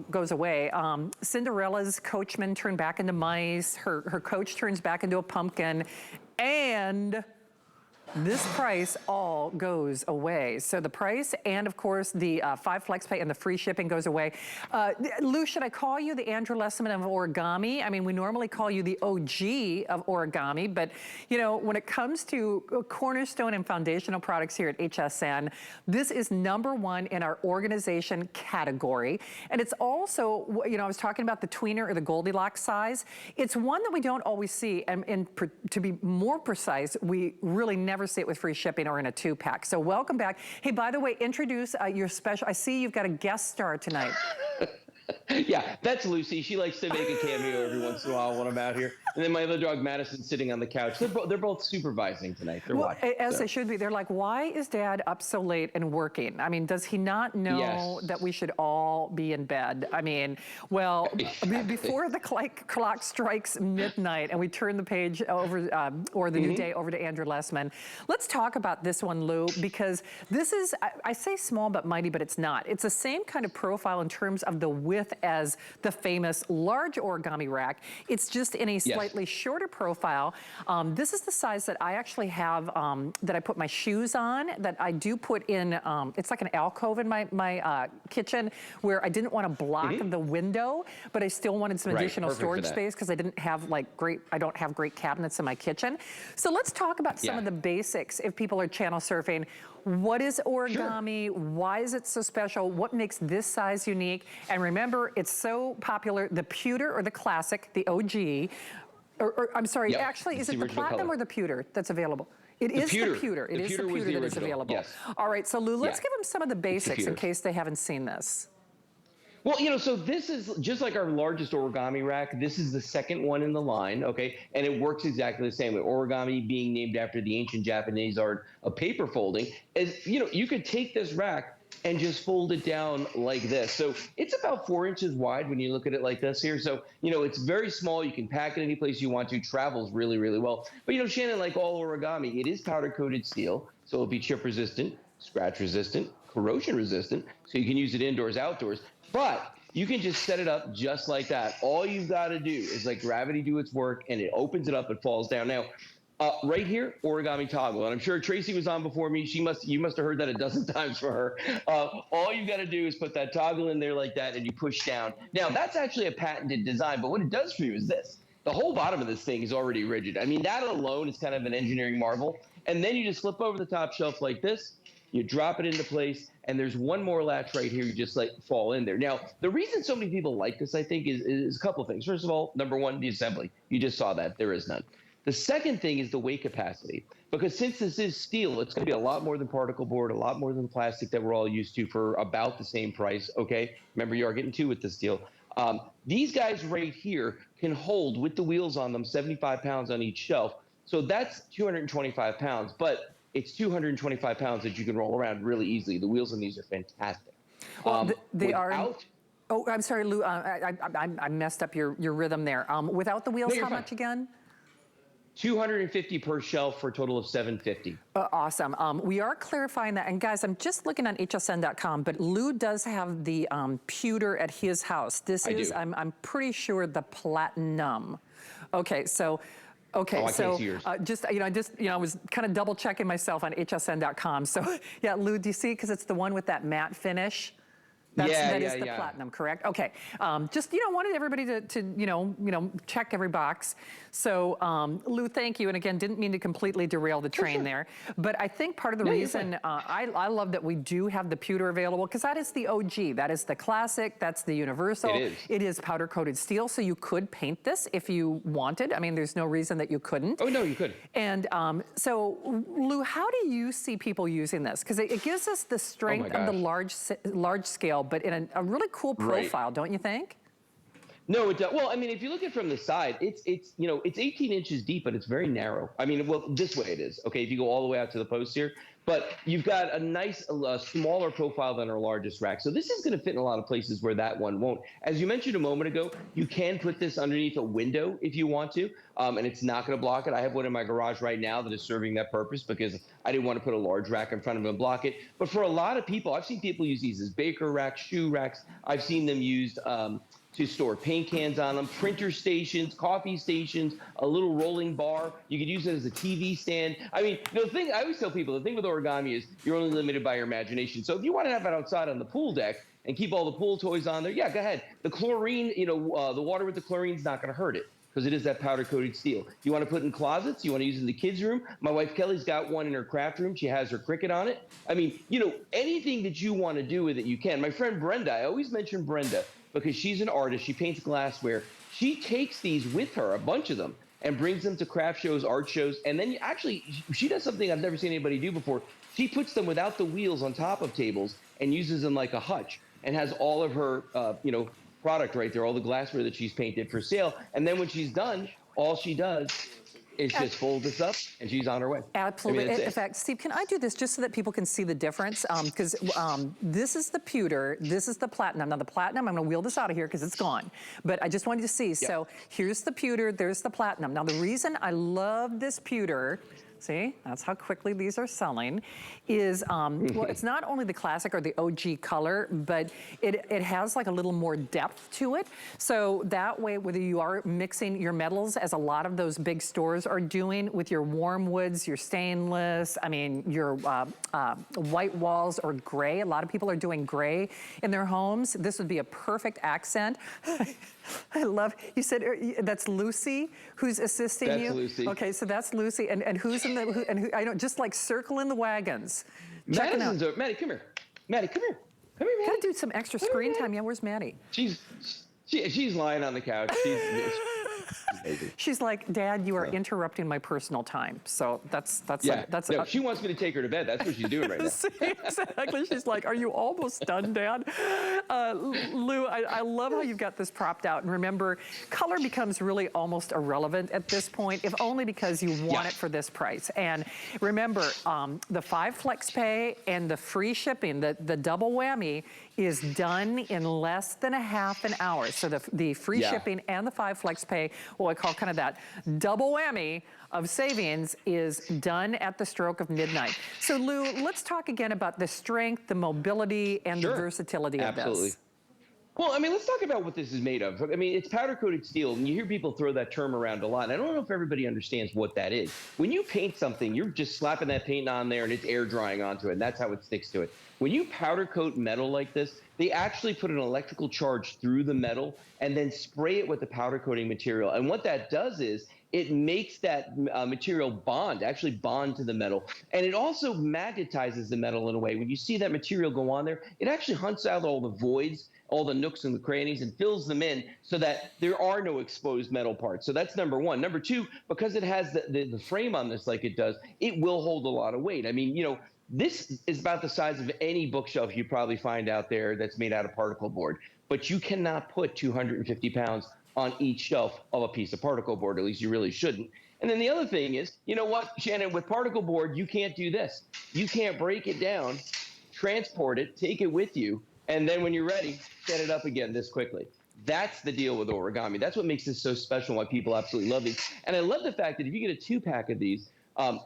goes away. Cinderella's coachman turned back into mice. Her coach turns back into a pumpkin. And this price all goes away. So the price and, of course, the 5 flex pay and the free shipping goes away. Lou, should I call you the Andrew Lessman of origami? I mean, we normally call you the OG of origami, but, you know, when it comes to cornerstone and foundational products here at HSN, this is #1 in our organization category. And it's also, you know, I was talking about the tweener or the Goldilocks size. It's one that we don't always see. And to be more precise, we really never see it with free shipping or in a 2-pack. So welcome back. Hey, by the way, introduce your special. I see you've got a guest star tonight. Yeah, that's Lucy. She likes to make a cameo every once in a while when I'm out here. And then my other dog, Madison, sitting on the couch. They're both supervising tonight. They're watching. As they should be. They're like, why is Dad up so late and working? I mean, does he not know that we should all be in bed? I mean, well, before the clock strikes midnight and we turn the page over, or the new day over to Andrew Lessman, let's talk about this one, Lou, because this is, I say small but mighty, but it's not. It's the same kind of profile in terms of the width as the famous large origami rack. It's just in a slightly shorter profile. This is the size that I actually have, that I put my shoes on, that I do put in, it's like an alcove in my kitchen where I didn't want to block the window, but I still wanted some additional storage space because I didn't have I don't have great cabinets in my kitchen. So let's talk about some of the basics if people are channel surfing. What is origami? Why is it so special? What makes this size unique? And remember, it's so popular, the pewter or the classic, the OG, or I'm sorry, actually, is it the platinum or the pewter that's available? It is the pewter. It is the pewter that is available. Yes. All right, so Lou, let's give them some of the basics in case they haven't seen this. Well, you know, so this is just like our largest origami rack. This is the second one in the line, okay? And it works exactly the same way. Origami being named after the ancient Japanese art of paper folding. Is, you know, you could take this rack and just fold it down like this. So it's about 4 inches wide when you look at it like this here. So, you know, it's very small. You can pack it any place you want to. Travels really, really well. But, you know, Shannon, like all origami, it is powder-coated steel. So it'll be chip resistant, scratch resistant, corrosion resistant. So you can use it indoors, outdoors. But you can just set it up just like that. All you've got to do is let gravity do its work, and it opens it up, it falls down. Now, right here, Origami Toggle. And I'm sure Tracy was on before me. You must have heard that a dozen times from her. All you got to do is put that toggle in there like that, and you push down. Now, that's actually a patented design, but what it does for you is this. The whole bottom of this thing is already rigid. I mean, that alone is kind of an engineering marvel. And then you just flip over the top shelf like this. You drop it into place, and there's one more latch right here. You just fall in there. Now, the reason so many people like this, I think, is a couple of things. First of all, #1, the assembly. You just saw that. There is none. The second thing is the weight capacity. Because since this is steel, it's going to be a lot more than particle board, a lot more than plastic that we're all used to for about the same price, okay? Remember, you are getting 2 with this steel. These guys right here can hold, with the wheels on them, 75 pounds on each shelf. So that's 225 pounds. But it's 225 pounds that you can roll around really easily. The wheels on these are fantastic. Well, they are. Oh, I'm sorry, Lou. I messed up your rhythm there. Without the wheels, how much again? 250 per shelf for a total of 750. Awesome. We are clarifying that. And guys, I'm just looking on hsn.com, but Lou does have the pewter at his house. This is, I'm pretty sure, the platinum. Okay, so. Okay, so I was kind of double checking myself on hsn.com. So yeah, Lou, do you see? Because it's the one with that matte finish. That is the platinum, correct? Okay. Just, wanted everybody to check every box. So, Lou, thank you. And again, didn't mean to completely derail the train there. But I think part of the reason I love that we do have the pewter available, because that is the OG. That is the classic. That's the universal. It is powder-coated steel, so you could paint this if you wanted. I mean, there's no reason that you couldn't. Oh, no, you could. And so, Lou, how do you see people using this? Because it gives us the strength of the large scale, but in a really cool profile, don't you think? No, it does. Well, I mean, if you look at it from the side, it's 18 inches deep, but it's very narrow. I mean, well, this way it is. Okay, if you go all the way out to the post here, but you've got a nice, smaller profile than our largest rack. So this is going to fit in a lot of places where that one won't. As you mentioned a moment ago, you can put this underneath a window if you want to, and it's not going to block it. I have one in my garage right now that is serving that purpose because I didn't want to put a large rack in front of it and block it. But for a lot of people, I've seen people use these as baker racks, shoe racks. I've seen them used to store paint cans on them, printer stations, coffee stations, a little rolling bar. You could use it as a TV stand. I mean, the thing I always tell people, the thing with origami is you're only limited by your imagination. So if you want to have it outside on the pool deck and keep all the pool toys on there, yeah, go ahead. The chlorine, the water with the chlorine is not going to hurt it because it is that powder-coated steel. You want to put in closets? You want to use it in the kids' room? My wife Kelly's got one in her craft room. She has her Cricut on it. I mean, anything that you want to do with it, you can. My friend Brenda, I always mention Brenda, because she's an artist, she paints glassware. She takes these with her, a bunch of them, and brings them to craft shows, art shows, and then she does something I've never seen anybody do before. She puts them without the wheels on top of tables and uses them like a hutch, and has all of her, product right there, all the glassware that she's painted for sale. And then when she's done, all she does is just fold this up and she's on her way. Absolutely. I mean, In fact, Steve, can I do this just so that people can see the difference? Because this is the pewter, this is the platinum. Now the platinum, I'm gonna wheel this out of here because it's gone. But I just wanted to see, so here's the pewter, there's the platinum. Now the reason I love this pewter, see, that's how quickly these are selling, is, well, it's not only the classic or the OG color, but it has like a little more depth to it. So that way, whether you are mixing your metals, as a lot of those big stores are doing with your warm woods, your stainless, I mean, your white walls or gray. A lot of people are doing gray in their homes. This would be a perfect accent. I love, you said that's Lucy who's assisting you? That's Lucy. Okay, so that's Lucy, and who's in the, I don't, just like circling the wagons. Maddie, come here. Maddie, come here. Come here, Maddie. Gotta do some extra screen time. Yeah, where's Maddie? She's lying on the couch. She's amazing. She's like, Dad, you are interrupting my personal time. So that's she wants me to take her to bed. That's what she's doing right now. Exactly. She's like, are you almost done, Dad? Lou, I love how you've got this propped out. And remember, color becomes really almost irrelevant at this point, if only because you want it for this price. And remember, the 5 flex pay and the free shipping, the double whammy, is done in less than a half an hour. So the free shipping and the 5 flex pay, what I call kind of that double whammy of savings, is done at the stroke of midnight. So Lou, let's talk again about the strength, the mobility, and the versatility of this. Well, I mean, let's talk about what this is made of. I mean, it's powder-coated steel, and you hear people throw that term around a lot. And I don't know if everybody understands what that is. When you paint something, you're just slapping that paint on there, and it's air drying onto it, and that's how it sticks to it. When you powder coat metal like this, they actually put an electrical charge through the metal and then spray it with the powder coating material. And what that does is it makes that material actually bond to the metal. And it also magnetizes the metal in a way. When you see that material go on there, it actually hunts out all the voids, all the nooks and the crannies, and fills them in so that there are no exposed metal parts. So that's number one. Number two, because it has the frame on this like it does, it will hold a lot of weight. I mean, this is about the size of any bookshelf you probably find out there that's made out of particle board. But you cannot put 250 pounds on each shelf of a piece of particle board. At least you really shouldn't. And then the other thing is, you know what, Shannon, with particle board, you can't do this. You can't break it down, transport it, take it with you, and then when you're ready, set it up again this quickly. That's the deal with origami. That's what makes this so special, why people absolutely love these. And I love the fact that if you get a 2-pack of these,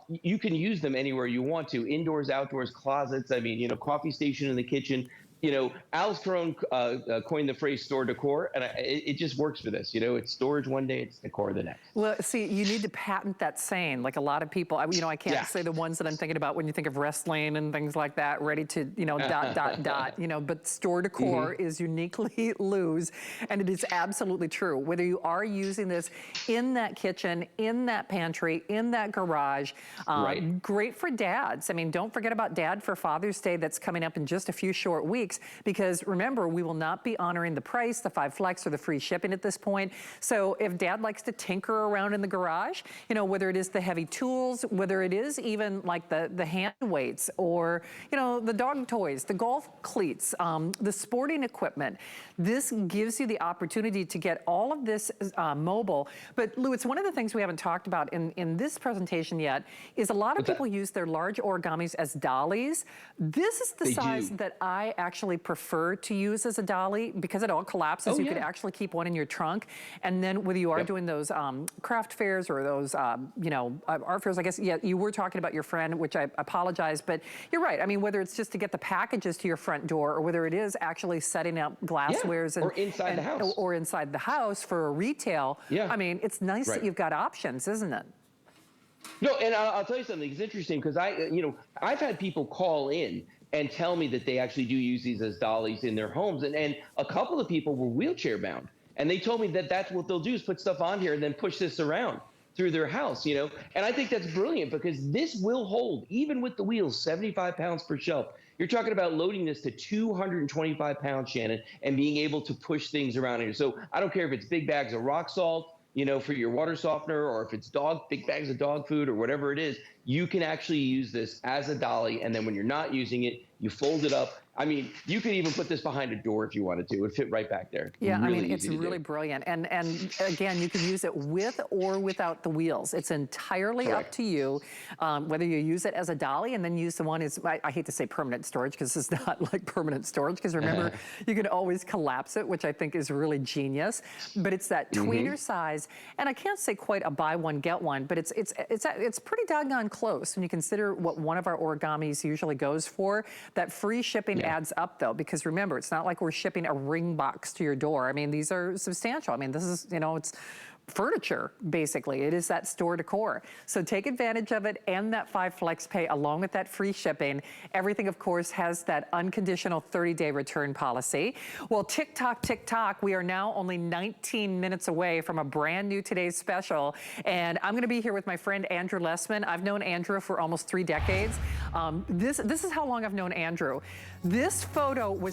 you can use them anywhere you want to, indoors, outdoors, closets. I mean, coffee station in the kitchen. Alex Carone coined the phrase store decor, and it just works for this. It's storage one day, it's decor the next. Well, see, you need to patent that saying. Like a lot of people, I can't say the ones that I'm thinking about when you think of wrestling and things like that, ready to, dot, but store decor is uniquely Lou's, and it is absolutely true. Whether you are using this in that kitchen, in that pantry, in that garage, great for dads. I mean, don't forget about Dad for Father's Day that's coming up in just a few short weeks. weeks, because remember, we will not be honoring the price, the 5 flex or the free shipping at this point. So if dad likes to tinker around in the garage, you know, whether it is the heavy tools, whether it is even like the hand weights, or, you know, the dog toys, the golf cleats, the sporting equipment, this gives you the opportunity to get all of this mobile. But Lou, it's one of the things we haven't talked about in this presentation yet, is a lot of people use their large origamis as dollies. This is the size that I actually prefer to use as a dolly, because it all collapses. You could actually keep one in your trunk. And then whether you are doing those craft fairs or those, you know, art fairs, I guess, yeah, you were talking about your friend, which I apologize, but you're right. I mean, whether it's just to get the packages to your front door, or whether it is actually setting up glasswares or inside the house. Or inside the house for a retail. I mean, it's nice that you've got options, isn't it? No, and I'll tell you something. It's interesting because I've had people call in and tell me that they actually do use these as dollies in their homes, and a couple of people were wheelchair bound, and they told me that that's what they'll do, is put stuff on here and then push this around through their house, you know. And I think that's brilliant, because this will hold, even with the wheels, 75 pounds per shelf. You're talking about loading this to 225 pounds, Shannon, and being able to push things around here. So I don't care if it's big bags of rock salt, you know, for your water softener, or if it's big bags of dog food or whatever it is, you can actually use this as a dolly. And then when you're not using it, you fold it up. I mean, you could even put this behind a door if you wanted to. It would fit right back there. Yeah, really, I mean, it's really brilliant. And again, you can use it with or without the wheels. It's entirely up to you, whether you use it as a dolly and then use the one is, I hate to say permanent storage, because this is not like permanent storage, because remember, you can always collapse it, which I think is really genius. But it's that tweener size, and I can't say quite a buy one, get one, but it's pretty doggone close when you consider what one of our origamis usually goes for. That free shipping adds up, though, because remember, it's not like we're shipping a ring box to your door. I mean, these are substantial. I mean, this is, you know, it's furniture, basically. It is that store decor. So take advantage of it, and that 5 flex pay along with that free shipping. Everything, of course, has that unconditional 30-day return policy. Well, tick tock, we are now only 19 minutes away from a brand new Today's Special. And I'm going to be here with my friend Andrew Lessman. I've known Andrew for almost 3 decades. This is how long I've known Andrew. This photo was